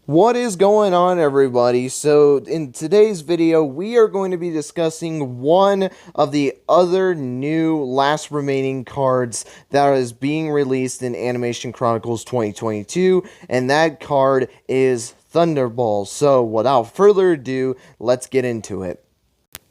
What is going on, everybody? So in today's video we are going to be discussing one of the other new last remaining cards that is being released in Animation Chronicles 2022, and that card is Thunderball. So without further ado, let's get into it.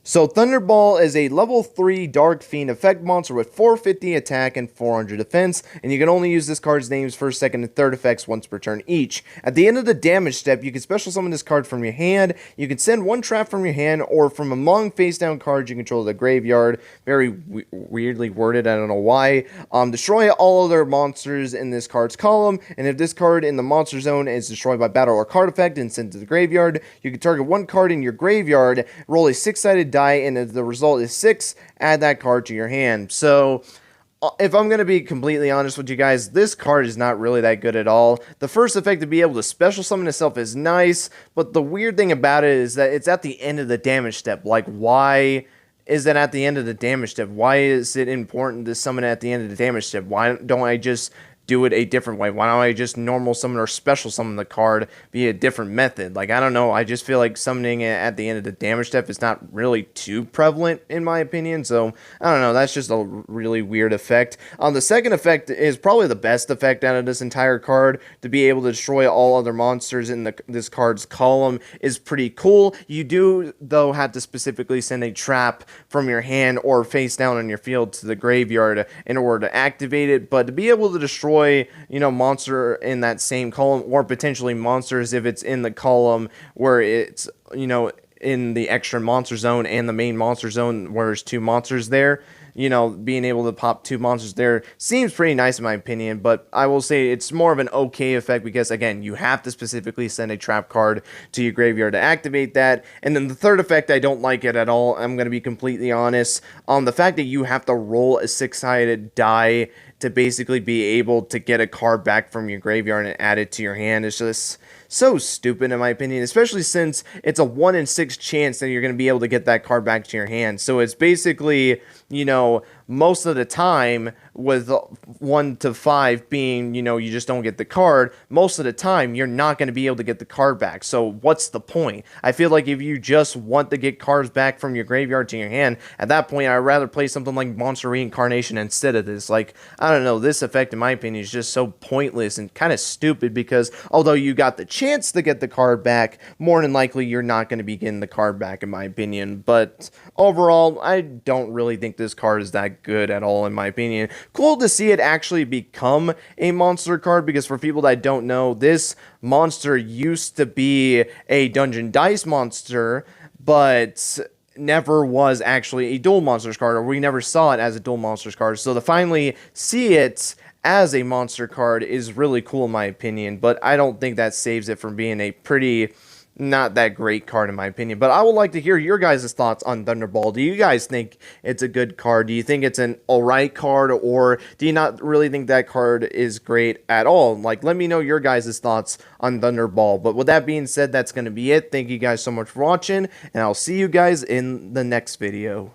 So Thunderball is a level 3 Dark Fiend effect monster with 450 attack and 400 defense, and you can only use this card's name's first, second, and third effects once per turn each. At the end of the damage step, you can special summon this card from your hand, you can send one trap from your hand, or from among face-down cards you control the graveyard. Very weirdly worded, I don't know why. Destroy all other monsters in this card's column, and if this card in the monster zone is destroyed by battle or card effect and sent to the graveyard, you can target one card in your graveyard, roll a 6-sided die, and if the result is 6, add that card to your hand. So if I'm going to be completely honest with you guys, this card is not really that good at all. The first effect, to be able to special summon itself, is nice, but the weird thing about it is that it's at the end of the damage step. Like, why is it at the end of the damage step? Why is it important to summon it at the end of the damage step? Why don't I just do it a different way? Why don't I just normal summon or special summon the card via a different method? Like, I don't know. I just feel like summoning it at the end of the damage step is not really too prevalent, in my opinion. So, I don't know. That's just a really weird effect. The second effect is probably the best effect out of this entire card. To be able to destroy all other monsters in this card's column is pretty cool. You do, though, have to specifically send a trap from your hand or face down on your field to the graveyard in order to activate it. But to be able to destroy, monster in that same column, or potentially monsters if it's in the column where it's, in the extra monster zone and the main monster zone where there's two monsters there, being able to pop two monsters there seems pretty nice in my opinion. But I will say it's more of an okay effect because, again, you have to specifically send a trap card to your graveyard to activate that. And then the third effect, I don't like it at all. I'm going to be completely honest. The fact that you have to roll a 6-sided die to basically be able to get a card back from your graveyard and add it to your hand is just so stupid in my opinion, especially since it's a 1 in 6 chance that you're going to be able to get that card back to your hand. So it's basically, most of the time, with 1 to 5 being, you just don't get the card, most of the time you're not going to be able to get the card back. So what's the point? I feel like if you just want to get cards back from your graveyard to your hand, at that point I'd rather play something like Monster Reincarnation instead of this. Like, I don't know, this effect in my opinion is just so pointless and kind of stupid because although you got the chance to get the card back, more than likely you're not going to be getting the card back in my opinion. But overall, I don't really think this card is that good at all in my opinion. Cool to see it actually become a monster card, because for people that don't know, this monster used to be a Dungeon Dice monster, but never was actually a Duel Monsters card, or we never saw it as a Duel Monsters card. So to finally see it as a monster card is really cool in my opinion, but I don't think that saves it from being a pretty not that great card in my opinion. But I would like to hear your guys' thoughts on Thunderball. Do you guys think it's a good card? Do you think it's an alright card, or do you not really think that card is great at all? Like, let me know your guys' thoughts on Thunderball. But with that being said, that's going to be it. Thank you guys so much for watching, and I'll see you guys in the next video.